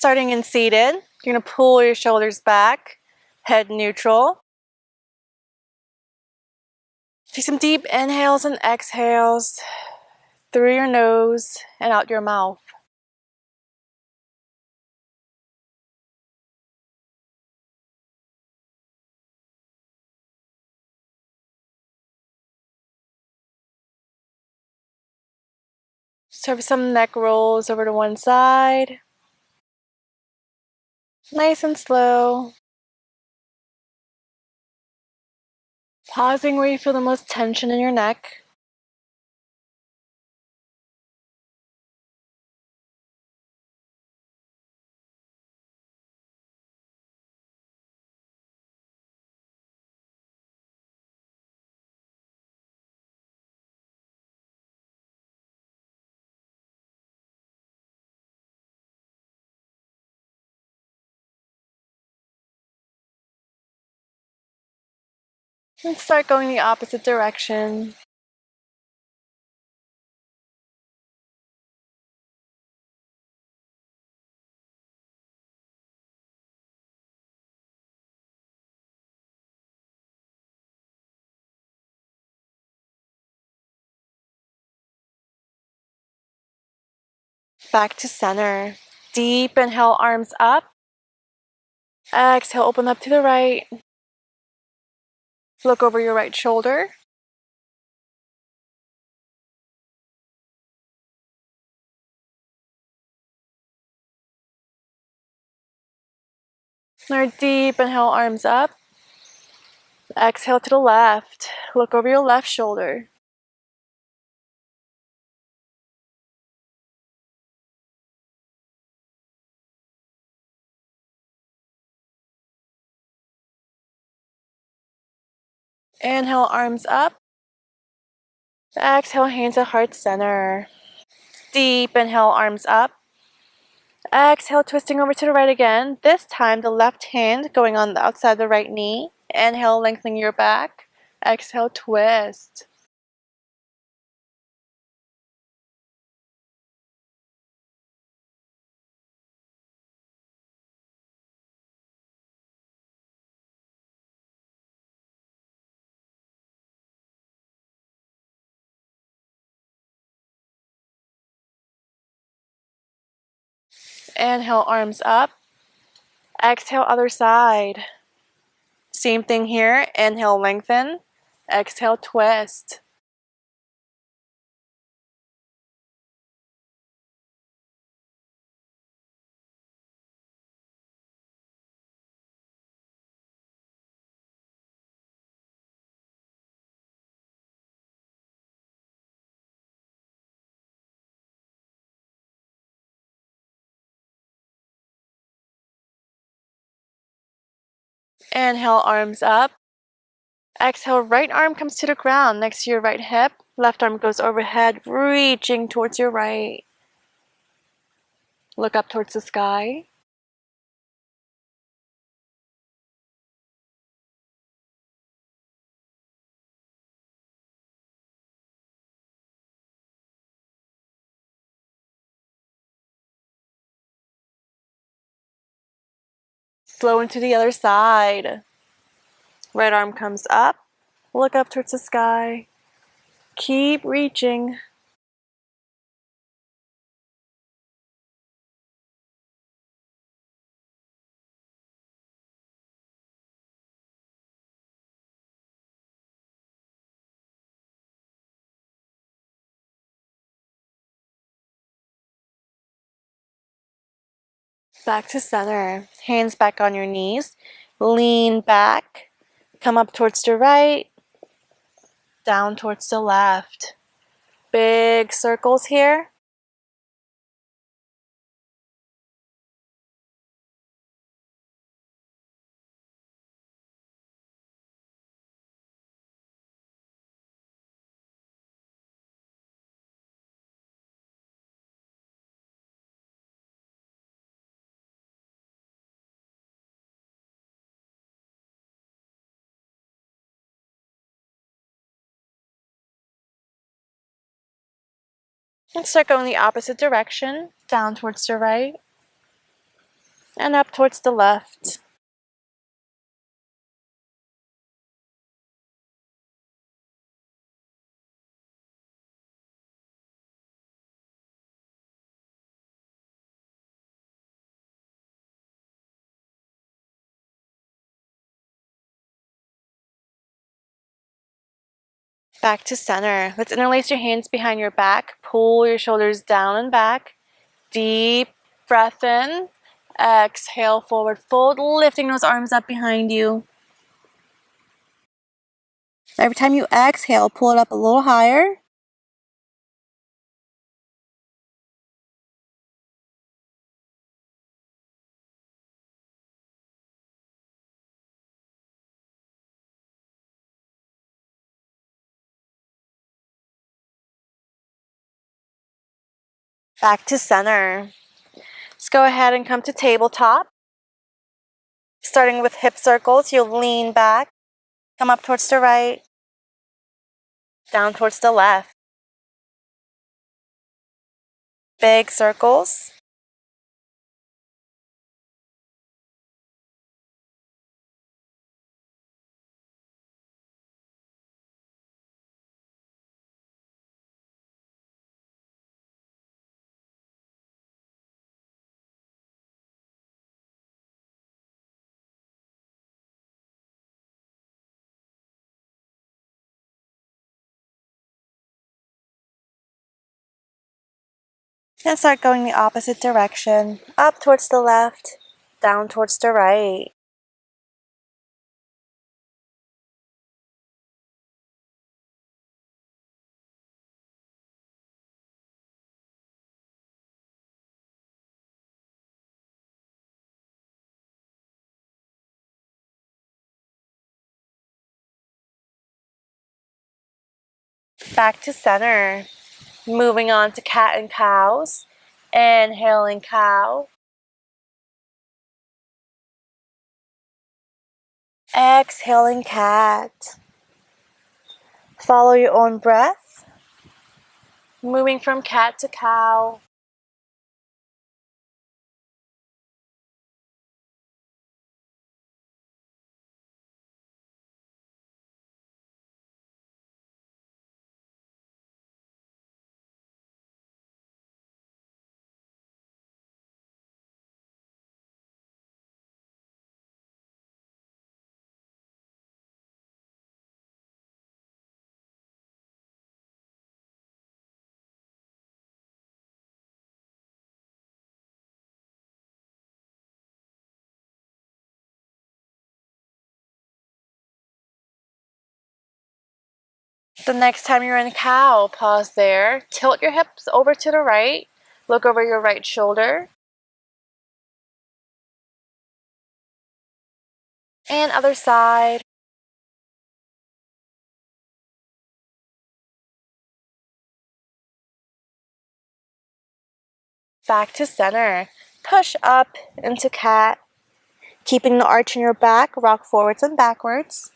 Starting in seated, you're going to pull your shoulders back, head neutral. Take some deep inhales and exhales through your nose and out your mouth. Serve some neck rolls over to one side. Nice and slow. Pausing where you feel the most tension in your neck. And start going the opposite direction. Back to center. Deep inhale, arms up. Exhale, open up to the right. Look over your right shoulder. Another deep inhale, arms up. Exhale to the left. Look over your left shoulder. Inhale, arms up. Exhale, hands at heart center. Deep inhale, arms up. Exhale, twisting over to the right again. This time, the left hand going on the outside of the right knee. Inhale, lengthening your back. Exhale, twist. Inhale, arms up. Exhale, other side. Same thing here. Inhale, lengthen. Exhale, twist. Inhale, arms up. Exhale, right arm comes to the ground next to your right hip. Left arm goes overhead, reaching towards your right. Look up towards the sky. Flow into the other side. Right arm comes up. Look up towards the sky. Keep reaching. Back to center. Hands back on your knees. Lean back. Come up towards the right. Down towards the left. Big circles here. And start going the opposite direction. Down towards the right. And up towards the left. Back to center. Let's interlace your hands behind your back. Pull your shoulders down and back. Deep breath in. Exhale, forward fold, lifting those arms up behind you. Every time you exhale, pull it up a little higher. Back to center. Let's go ahead and come to tabletop. Starting with hip circles, you'll lean back, come up towards the right, down towards the left. Big circles. And start going the opposite direction. Up towards the left, down towards the right. Back to center. Moving on to cat and cows. Inhaling cow. Exhaling cat. Follow your own breath. Moving from cat to cow. The next time you're in cow, pause there. Tilt your hips over to the right. Look over your right shoulder. And other side. Back to center. Push up into cat. Keeping the arch in your back, rock forwards and backwards.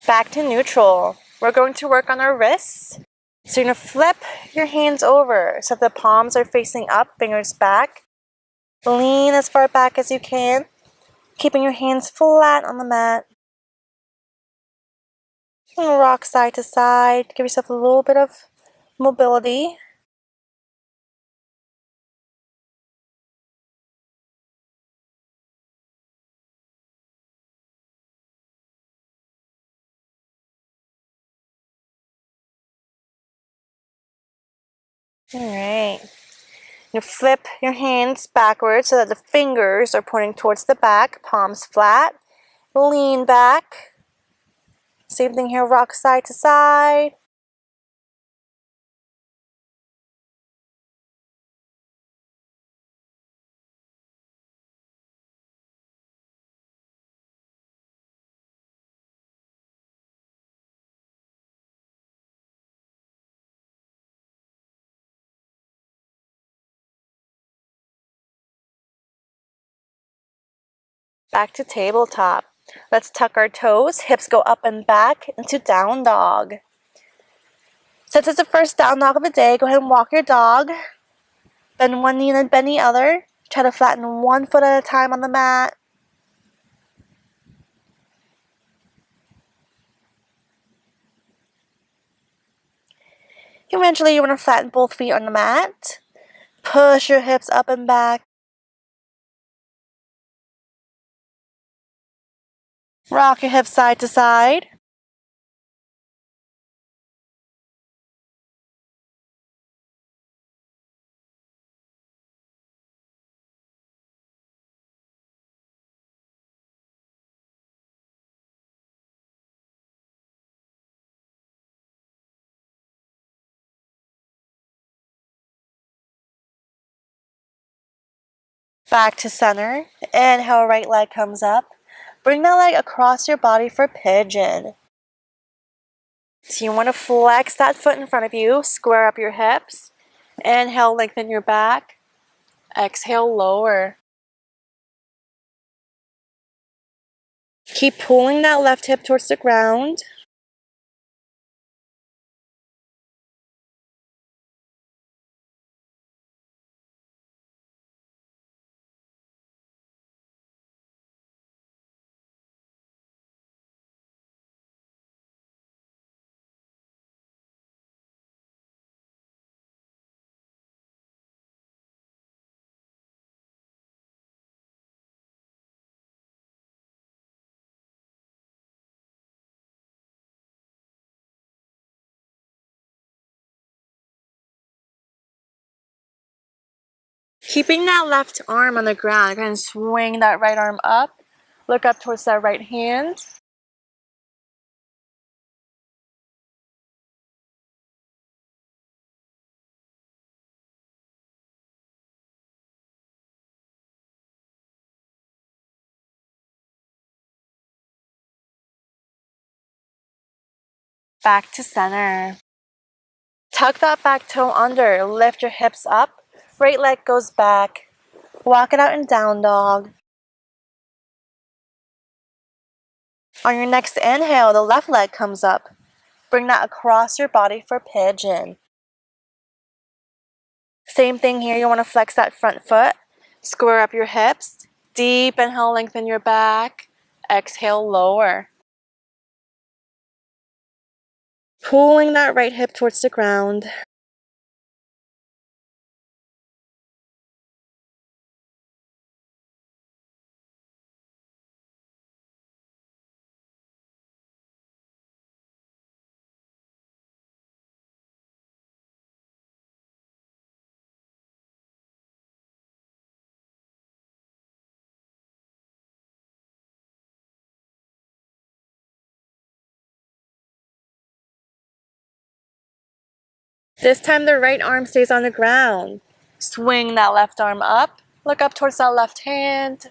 Back to neutral. We're going to work on our wrists. So you're going to flip your hands over so the palms are facing up, fingers back. Lean as far back as you can, keeping your hands flat on the mat. And rock side to side. Give yourself a little bit of mobility. Alright. You flip your hands backwards so that the fingers are pointing towards the back, palms flat. Lean back. Same thing here, rock side to side. Back to tabletop. Let's tuck our toes, hips go up and back into down dog. Since it's the first down dog of the day, go ahead and walk your dog. Bend one knee and then bend the other. Try to flatten one foot at a time on the mat. Eventually, you want to flatten both feet on the mat. Push your hips up and back. Rock your hips side to side. Back to center. Inhale, right leg comes up. Bring that leg across your body for pigeon. So you want to flex that foot in front of you, square up your hips. Inhale, lengthen your back. Exhale, lower. Keep pulling that left hip towards the ground. Keeping that left arm on the ground, go ahead and swing that right arm up. Look up towards that right hand. Back to center. Tuck that back toe under. Lift your hips up. Right leg goes back. Walk it out in down dog. On your next inhale, the left leg comes up. Bring that across your body for pigeon. Same thing here, you want to flex that front foot. Square up your hips. Deep inhale, lengthen your back. Exhale, lower. Pulling that right hip towards the ground. This time the right arm stays on the ground. Swing that left arm up. Look up towards that left hand.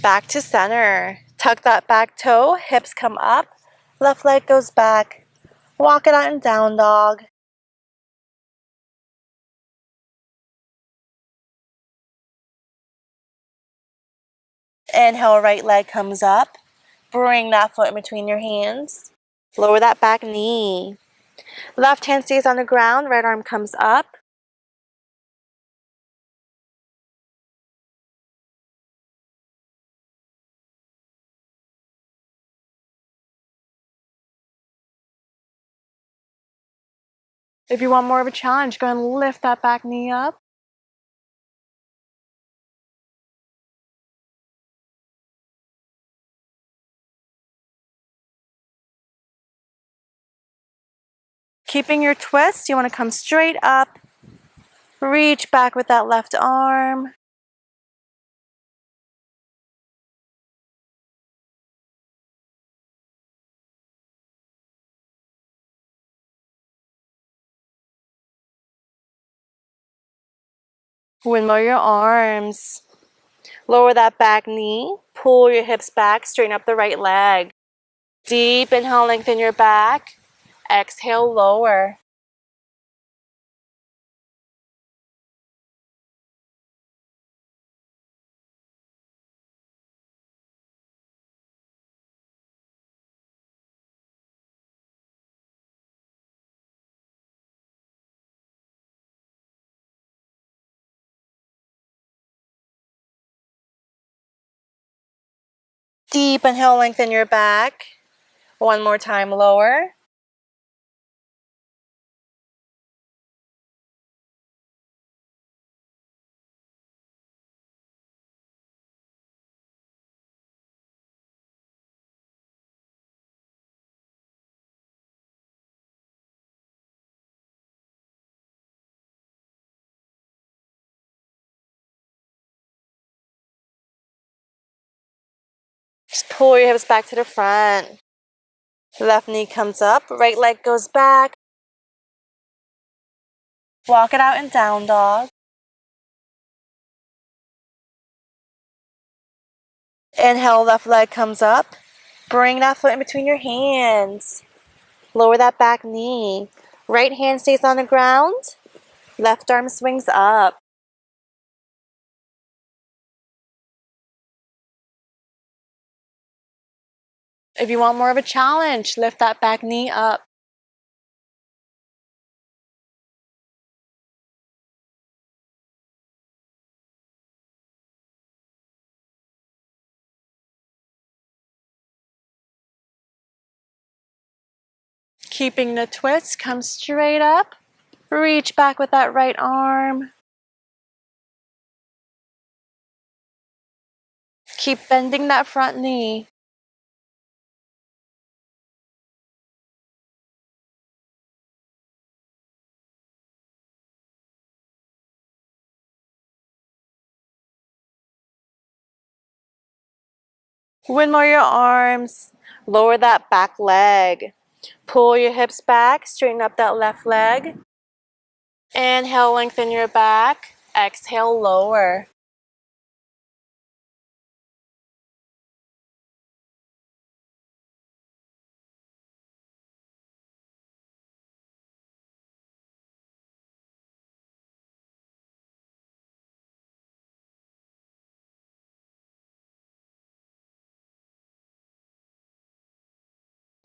Back to center. Tuck that back toe, hips come up. Left leg goes back. Walk it out in down dog. Inhale, right leg comes up. Bring that foot in between your hands. Lower that back knee. Left hand stays on the ground, right arm comes up. If you want more of a challenge, go ahead and lift that back knee up. Keeping your twist, you want to come straight up. Reach back with that left arm. Windmill your arms. Lower that back knee. Pull your hips back. Straighten up the right leg. Deep inhale, lengthen your back. Exhale, lower. Deep inhale, lengthen your back. One more time, lower. Just pull your hips back to the front. Left knee comes up, right leg goes back. Walk it out in down dog. Inhale, left leg comes up. Bring that foot in between your hands. Lower that back knee. Right hand stays on the ground. Left arm swings up. If you want more of a challenge, lift that back knee up. Keeping the twist, come straight up. Reach back with that right arm. Keep bending that front knee. Windmill your arms. Lower that back leg. Pull your hips back. Straighten up that left leg. Inhale, lengthen your back. Exhale, lower.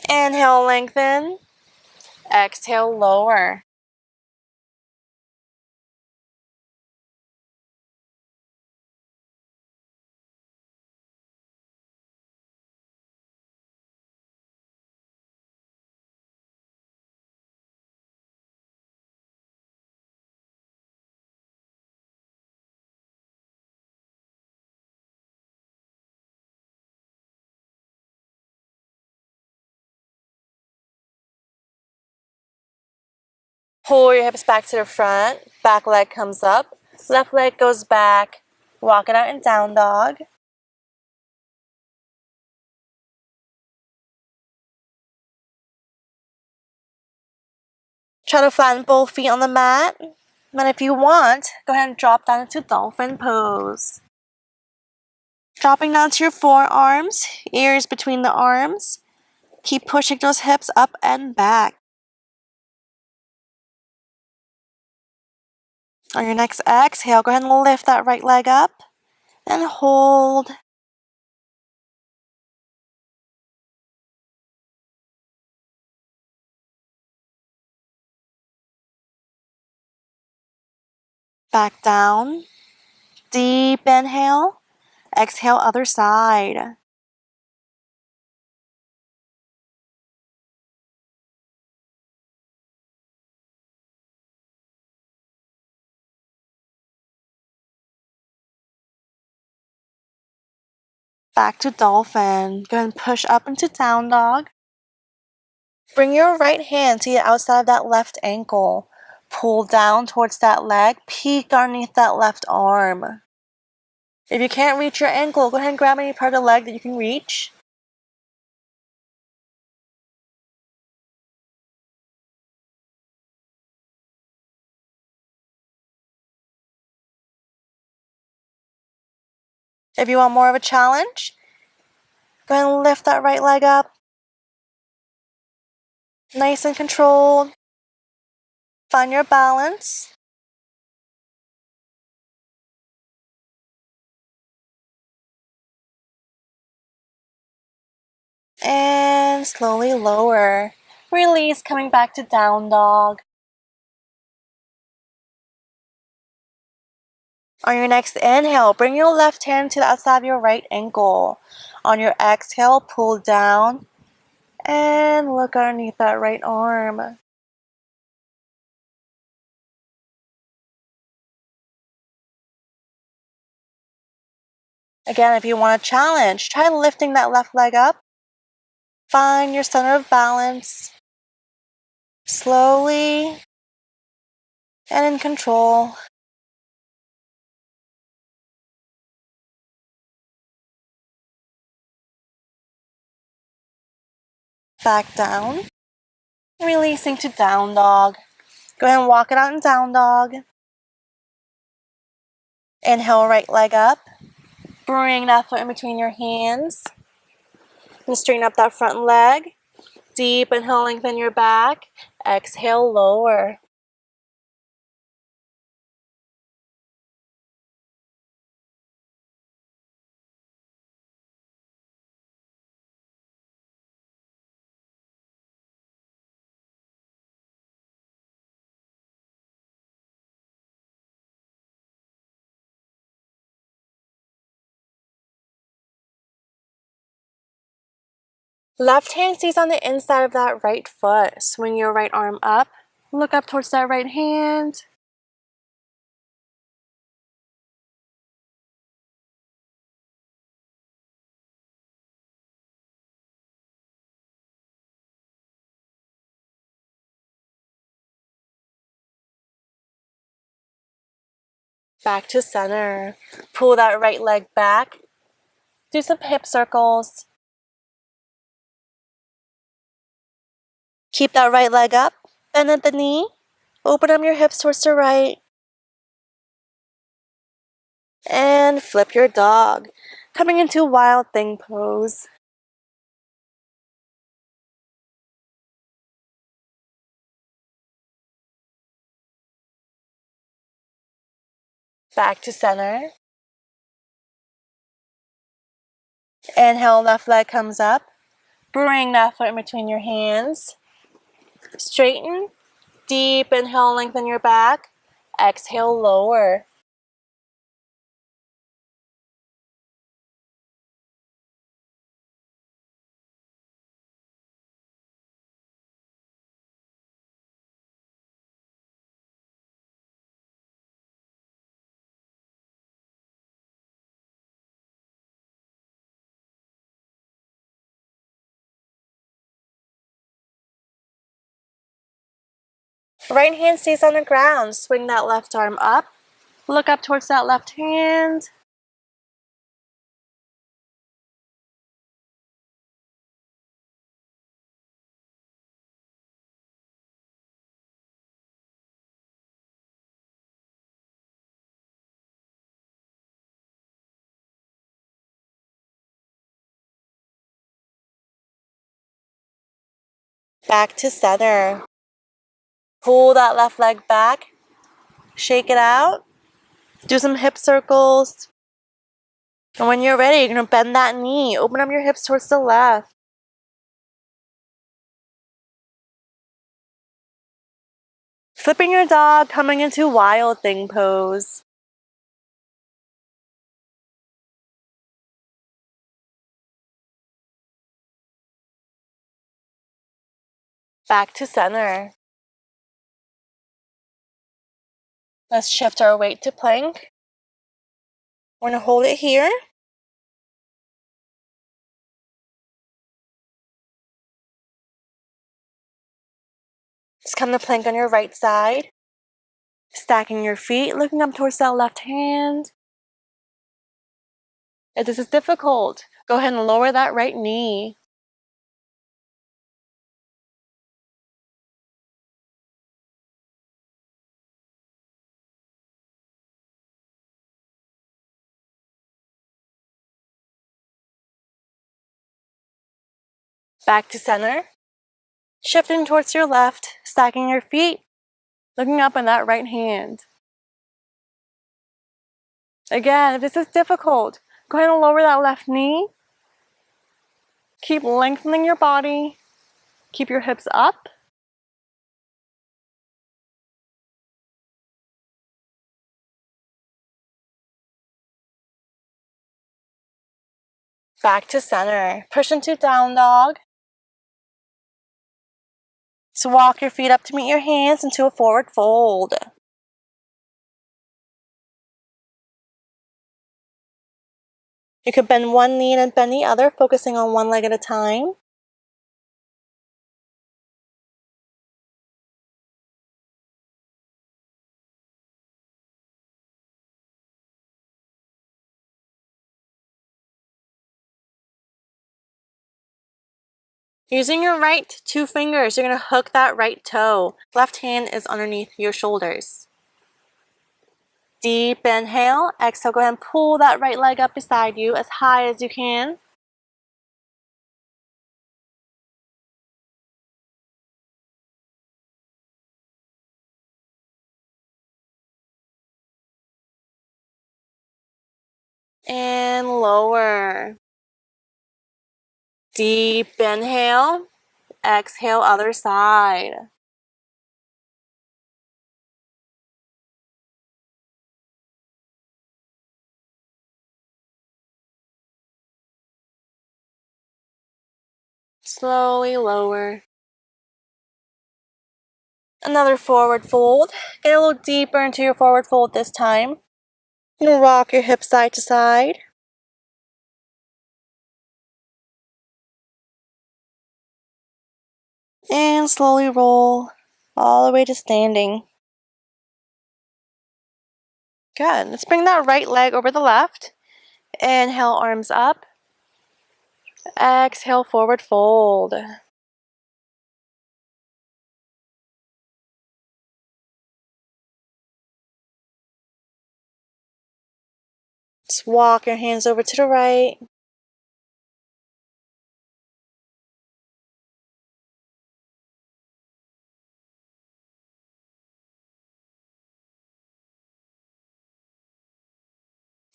Inhale, lengthen. Exhale, lower. Pull your hips back to the front. Back leg comes up. Left leg goes back. Walk it out in down dog. Try to flatten both feet on the mat. And if you want, go ahead and drop down into dolphin pose. Dropping down to your forearms, ears between the arms. Keep pushing those hips up and back. On your next exhale, go ahead and lift that right leg up and hold. Back down. Deep inhale. Exhale, other side. Back to dolphin. Go ahead and push up into down dog. Bring your right hand to the outside of that left ankle. Pull down towards that leg. Peek underneath that left arm. If you can't reach your ankle, go ahead and grab any part of the leg that you can reach. If you want more of a challenge, go ahead and lift that right leg up. Nice and controlled. Find your balance. And slowly lower. Release, coming back to down dog. On your next inhale, bring your left hand to the outside of your right ankle. On your exhale, pull down and look underneath that right arm. Again, if you want a challenge, try lifting that left leg up. Find your center of balance. Slowly and in control. Back down. Releasing to down dog. Go ahead and walk it out in down dog. Inhale, right leg up. Bring that foot in between your hands. And straighten up that front leg. Deep inhale, lengthen your back. Exhale, lower. Left hand stays on the inside of that right foot. Swing your right arm up. Look up towards that right hand. Back to center. Pull that right leg back. Do some hip circles. Keep that right leg up. Bend at the knee. Open up your hips towards the right. And flip your dog. Coming into wild thing pose. Back to center. Inhale, left leg comes up. Bring that foot in between your hands. Straighten. Deep inhale, lengthen your back. Exhale, lower. Right hand stays on the ground. Swing that left arm up. Look up towards that left hand. Back to center. Pull that left leg back. Shake it out. Do some hip circles. And when you're ready, you're going to bend that knee. Open up your hips towards the left. Flipping your dog, coming into wild thing pose. Back to center. Let's shift our weight to plank. We're going to hold it here. Just come to plank on your right side. Stacking your feet, looking up towards that left hand. If this is difficult, go ahead and lower that right knee. Back to center. Shifting towards your left, stacking your feet, looking up in that right hand. Again, if this is difficult, go ahead and lower that left knee. Keep lengthening your body. Keep your hips up. Back to center. Push into down dog. So walk your feet up to meet your hands into a forward fold. You could bend one knee and bend the other, focusing on one leg at a time. Using your right two fingers, you're going to hook that right toe. Left hand is underneath your shoulders. Deep inhale. Exhale, go ahead and pull that right leg up beside you as high as you can. And lower. Deep inhale. Exhale, other side. Slowly lower. Another forward fold. Get a little deeper into your forward fold this time. And rock your hips side to side. And slowly roll all the way to standing. Good. Let's bring that right leg over the left. Inhale, arms up. Exhale, forward fold. Just walk your hands over to the right.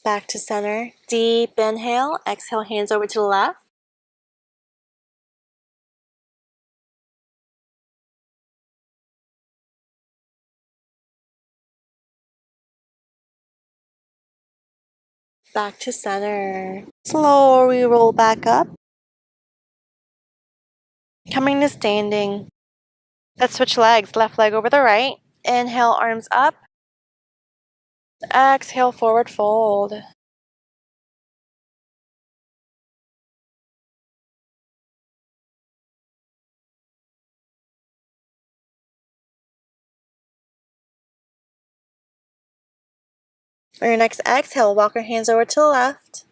Back to center. Deep inhale. Exhale, hands over to the left. Back to center. Slowly roll back up. Coming to standing. Let's switch legs. Left leg over the right. Inhale, arms up. Exhale, forward fold. For your next exhale, walk your hands over to the left.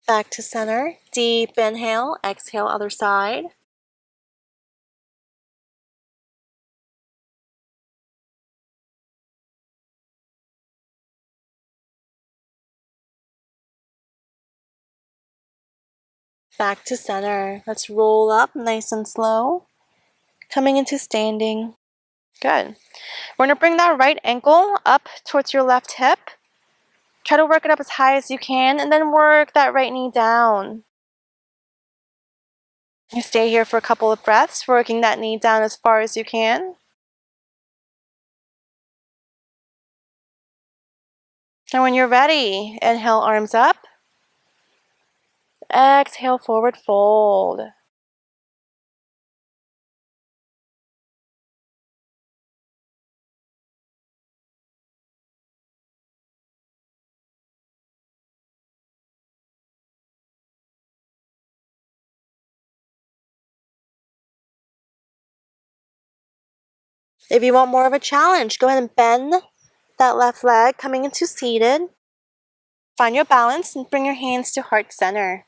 Back to center. Deep inhale. Exhale, other side. Back to center. Let's roll up nice and slow. Coming into standing. Good. We're going to bring that right ankle up towards your left hip. Try to work it up as high as you can, and then work that right knee down. You stay here for a couple of breaths, working that knee down as far as you can. And when you're ready, inhale, arms up. Exhale, forward fold. If you want more of a challenge, go ahead and bend that left leg, coming into seated. Find your balance and bring your hands to heart center.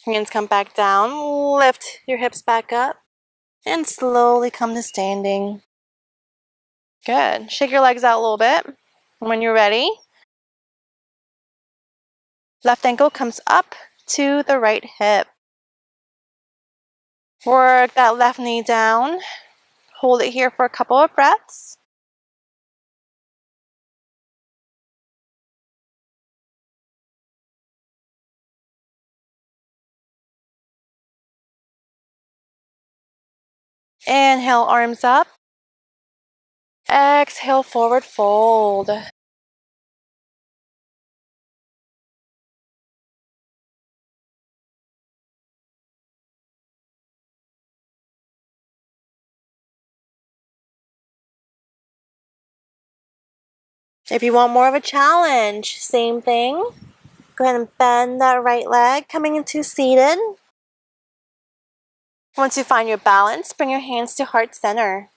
Hands come back down. Lift your hips back up. And slowly come to standing. Good. Shake your legs out a little bit. When you're ready, left ankle comes up to the right hip. Work that left knee down. Hold it here for a couple of breaths. Inhale, arms up. Exhale, forward fold. If you want more of a challenge, same thing. Go ahead and bend that right leg, coming into seated. Once you find your balance, bring your hands to heart center.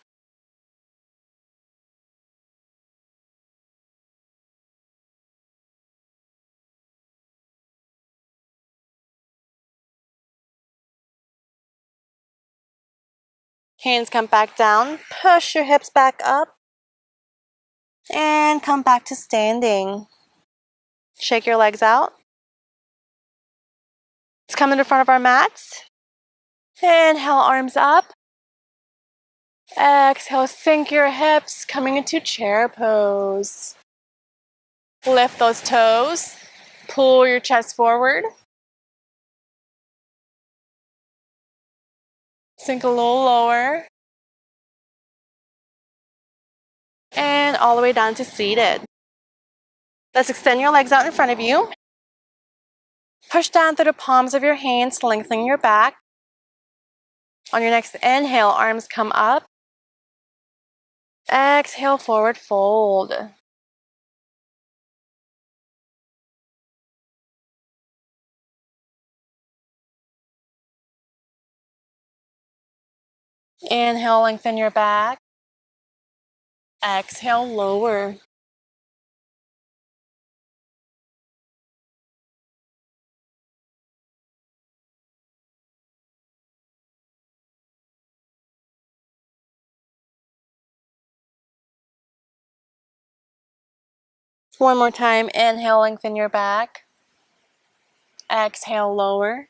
Hands come back down. Push your hips back up. And come back to standing. Shake your legs out. Let's come to the front of our mats. Inhale, arms up. Exhale, sink your hips, coming into chair pose. Lift those toes. Pull your chest forward. Sink a little lower. And all the way down to seated. Let's extend your legs out in front of you. Push down through the palms of your hands, lengthening your back. On your next inhale, arms come up. Exhale, forward fold. Inhale, lengthen your back. Exhale, lower. One more time. Inhale, lengthen your back. Exhale, lower.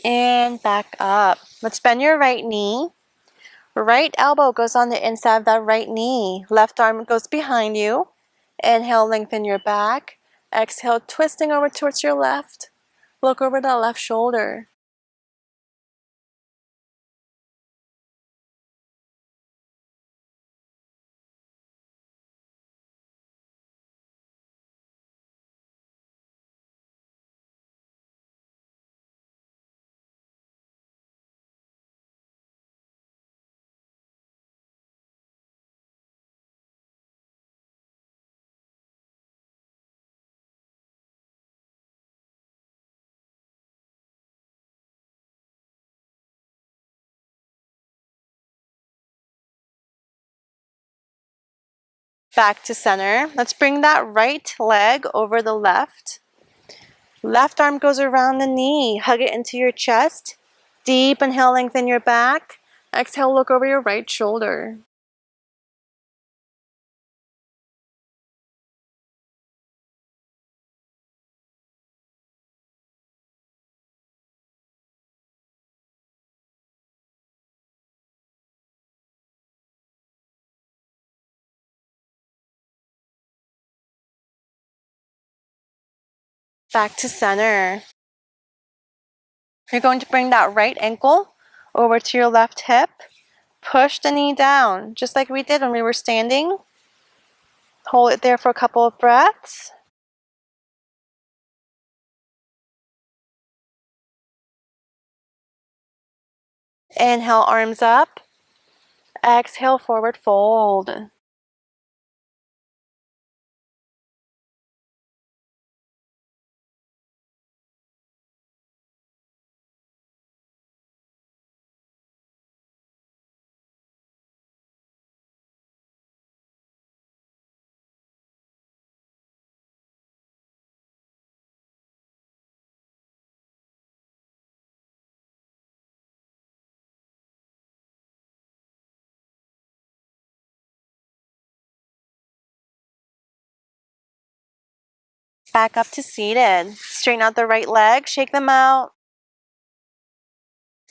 And back up. Let's bend your right knee. Right elbow goes on the inside of that right knee. Left arm goes behind you. Inhale, lengthen your back. Exhale, twisting over towards your left. Look over the left shoulder. Back to center. Let's bring that right leg over the left. Left arm goes around the knee. Hug it into your chest. Deep inhale, lengthen your back. Exhale, look over your right shoulder. Back to center. You're going to bring that right ankle over to your left hip. Push the knee down, just like we did when we were standing. Hold it there for a couple of breaths. Inhale, arms up. Exhale, forward fold. Back up to seated. Straighten out the right leg, shake them out.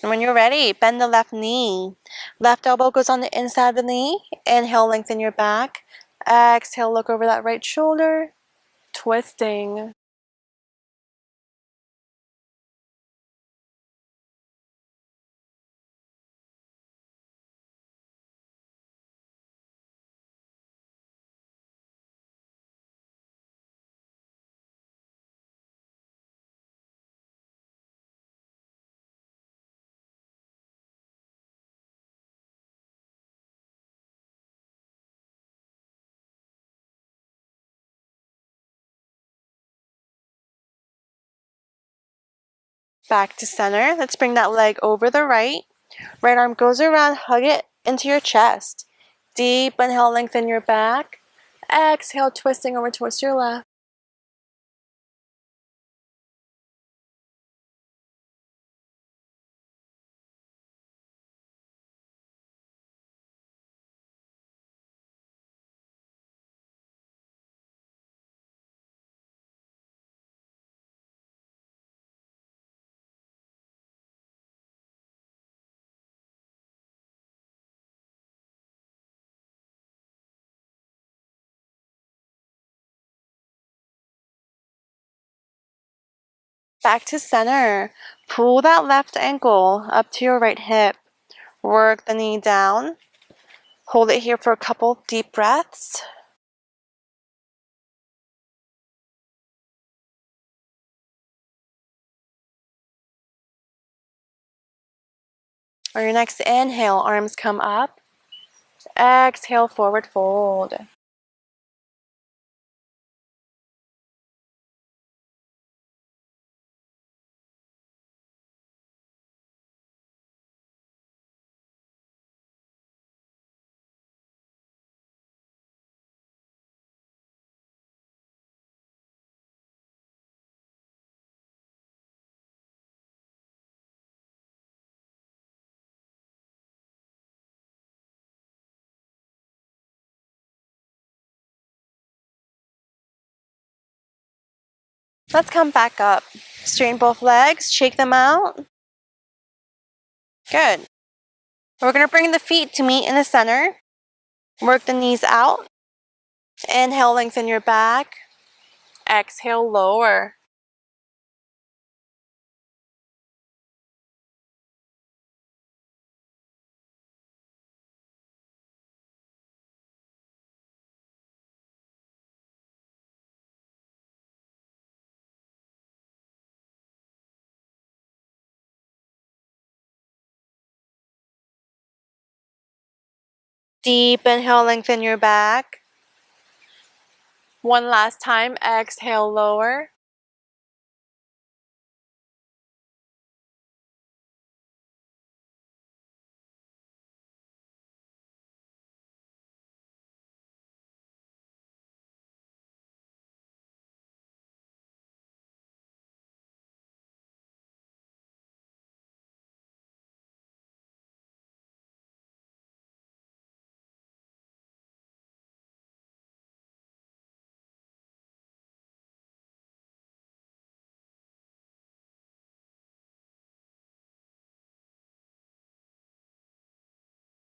And when you're ready, bend the left knee. Left elbow goes on the inside of the knee. Inhale, lengthen your back. Exhale, look over that right shoulder. Twisting. Back to center. Let's bring that leg over the right. Right arm goes around, hug it into your chest. Deep inhale, lengthen your back. Exhale, twisting over towards your left. Back to center. Pull that left ankle up to your right hip. Work the knee down. Hold it here for a couple deep breaths. On your next inhale, arms come up. Exhale, forward fold. Let's come back up. Straighten both legs, shake them out. Good. We're going to bring the feet to meet in the center. Work the knees out. Inhale, lengthen your back. Exhale, lower. Deep inhale, lengthen your back. One last time, exhale, lower.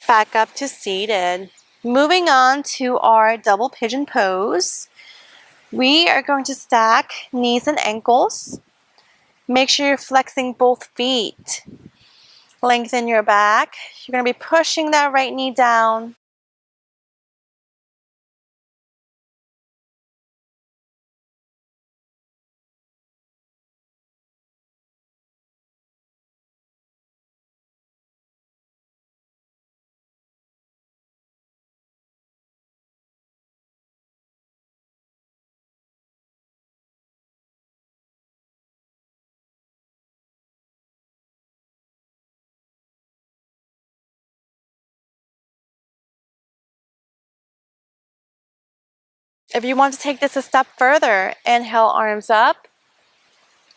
Back up to seated. Moving on to our double pigeon pose. We are going to stack knees and ankles. Make sure you're flexing both feet. Lengthen your back. You're going to be pushing that right knee down. If you want to take this a step further, inhale, arms up.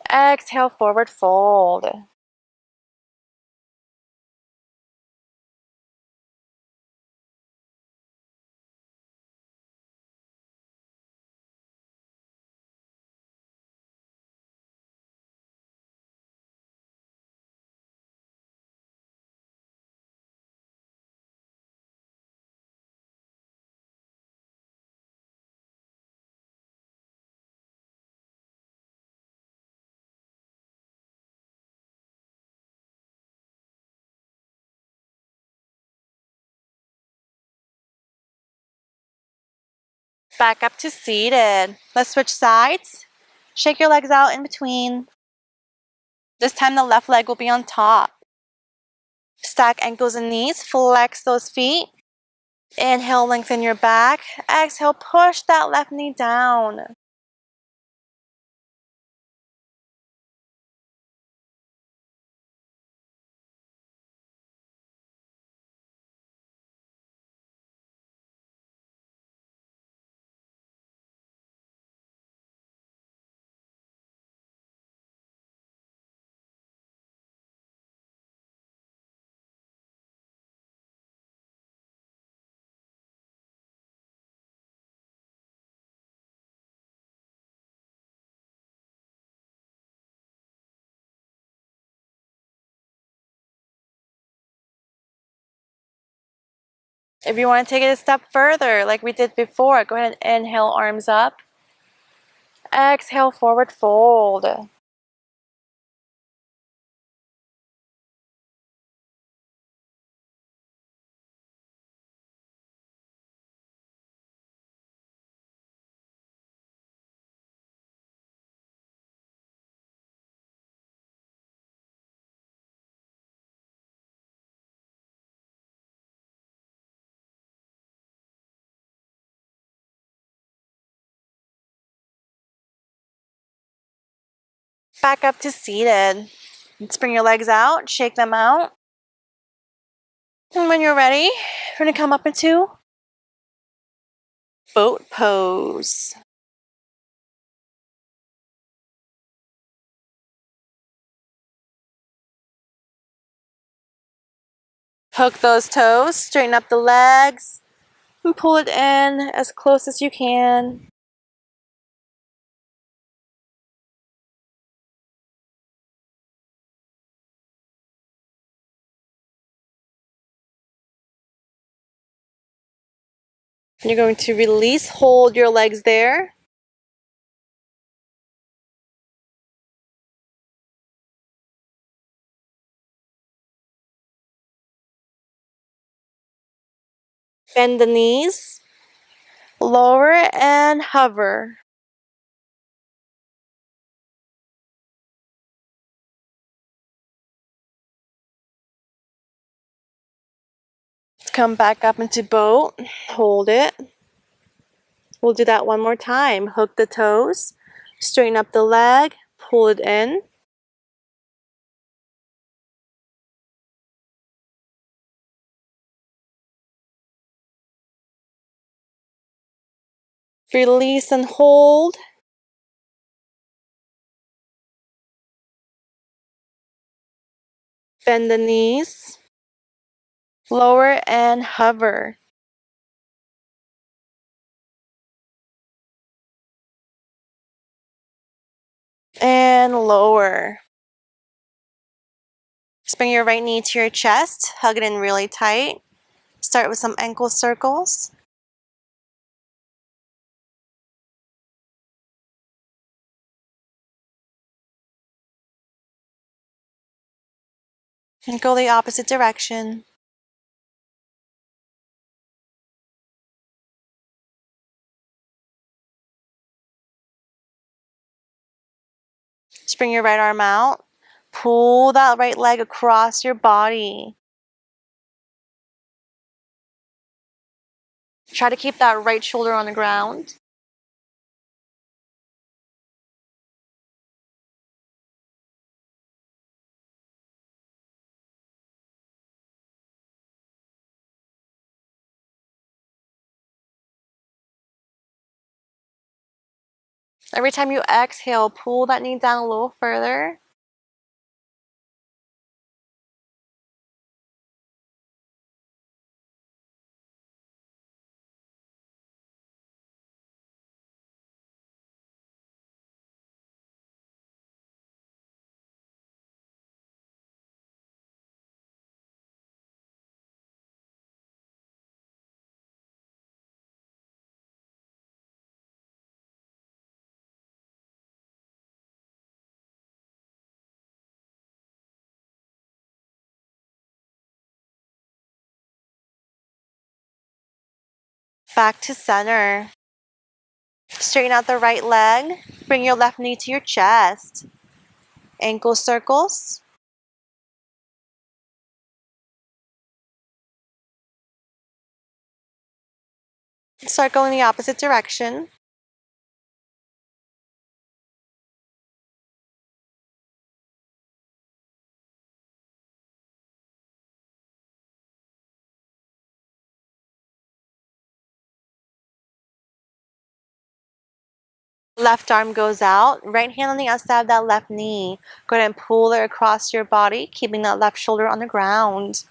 Exhale, forward fold. Back up to seated. Let's switch sides. Shake your legs out in between. This time the left leg will be on top. Stack ankles and knees. Flex those feet. Inhale, lengthen your back. Exhale, push that left knee down. If you want to take it a step further, like we did before, go ahead and inhale, arms up. Exhale, forward fold. Back up to seated. Let's bring your legs out, shake them out. And when you're ready, we're going to come up into boat pose. Hook those toes, straighten up the legs, and pull it in as close as you can. You're going to release, hold your legs there. Bend the knees, lower and hover. Come back up into boat, hold it. We'll do that one more time. Hook the toes, straighten up the leg, pull it in. Release and hold. Bend the knees, lower and hover. And lower. Just bring your right knee to your chest, hug it in really tight. Start with some ankle circles. And go the opposite direction. Just bring your right arm out. Pull that right leg across your body. Try to keep that right shoulder on the ground. Every time you exhale, pull that knee down a little further. Back to center. Straighten out the right leg. Bring your left knee to your chest. Ankle circles. Start going the opposite direction. Left arm goes out, right hand on the outside of that left knee. Go ahead and pull it across your body, keeping that left shoulder on the ground.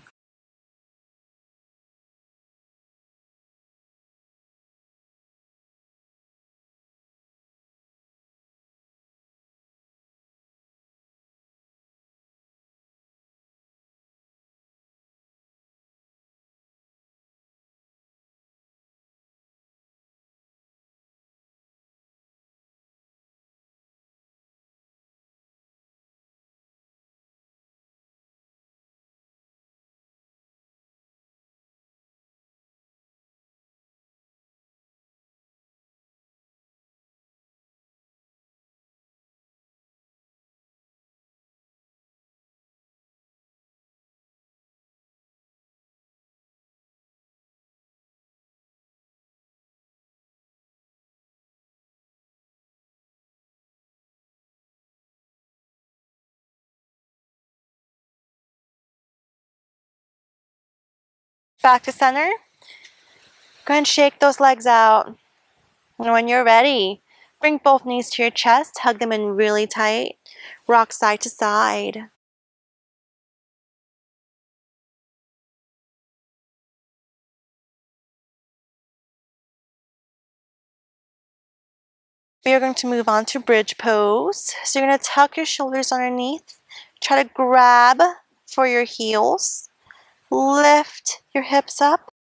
Back to center. Go ahead and shake those legs out. And when you're ready, bring both knees to your chest, hug them in really tight. Rock side to side. We are going to move on to bridge pose. So you're going to tuck your shoulders underneath. Try to grab for your heels. Lift your hips up.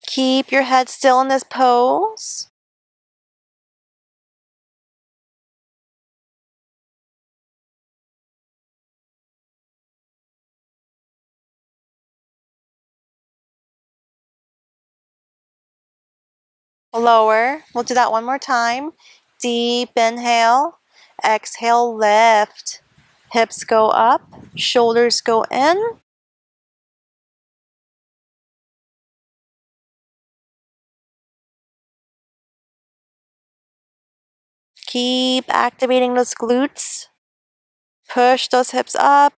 Keep your head still in this pose. Lower. We'll do that one more time. Deep inhale. Exhale, lift. Hips go up. Shoulders go in. Keep activating those glutes. Push those hips up.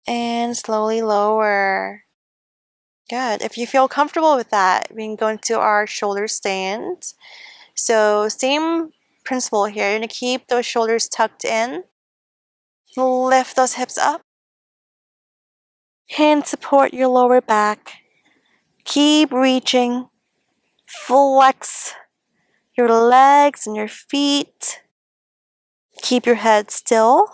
And slowly lower. Good. If you feel comfortable with that, we can go into our shoulder stand. So same principle here. You're going to keep those shoulders tucked in. Lift those hips up. Hands support your lower back. Keep reaching. Flex your legs and your feet. Keep your head still.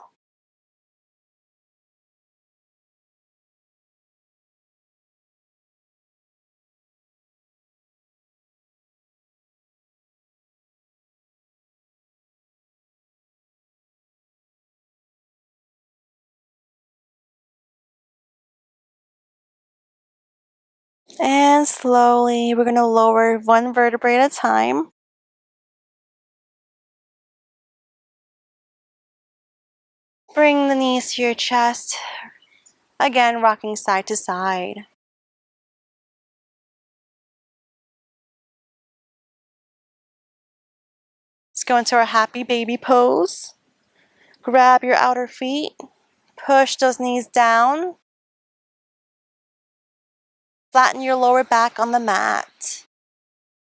And slowly, we're going to lower one vertebrae at a time. Bring the knees to your chest. Again, rocking side to side. Let's go into our happy baby pose. Grab your outer feet. Push those knees down. Flatten your lower back on the mat.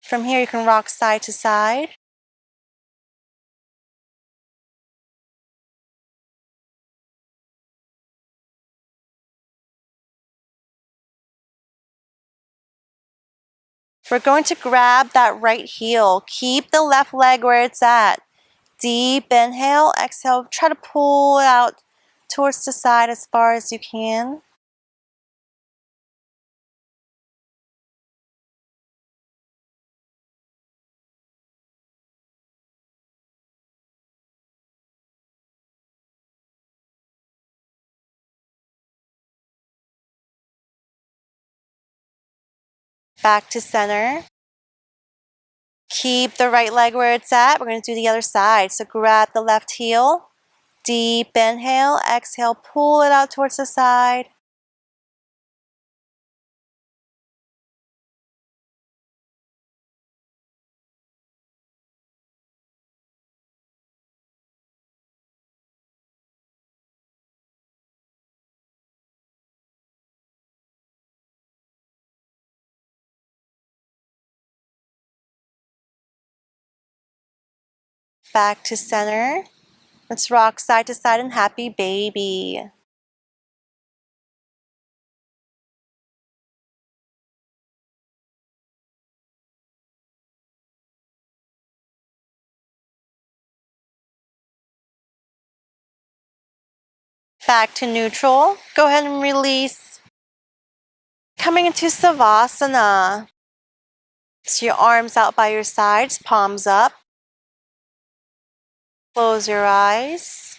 From here, you can rock side to side. We're going to grab that right heel. Keep the left leg where it's at. Deep inhale, exhale. Try to pull it out towards the side as far as you can. Back to center. Keep the right leg where it's at. We're going to do the other side. So grab the left heel. Deep inhale. Exhale, pull it out towards the side. Back to center. Let's rock side to side and happy baby. Back to neutral. Go ahead and release. Coming into Savasana. So your arms out by your sides, palms up. Close your eyes.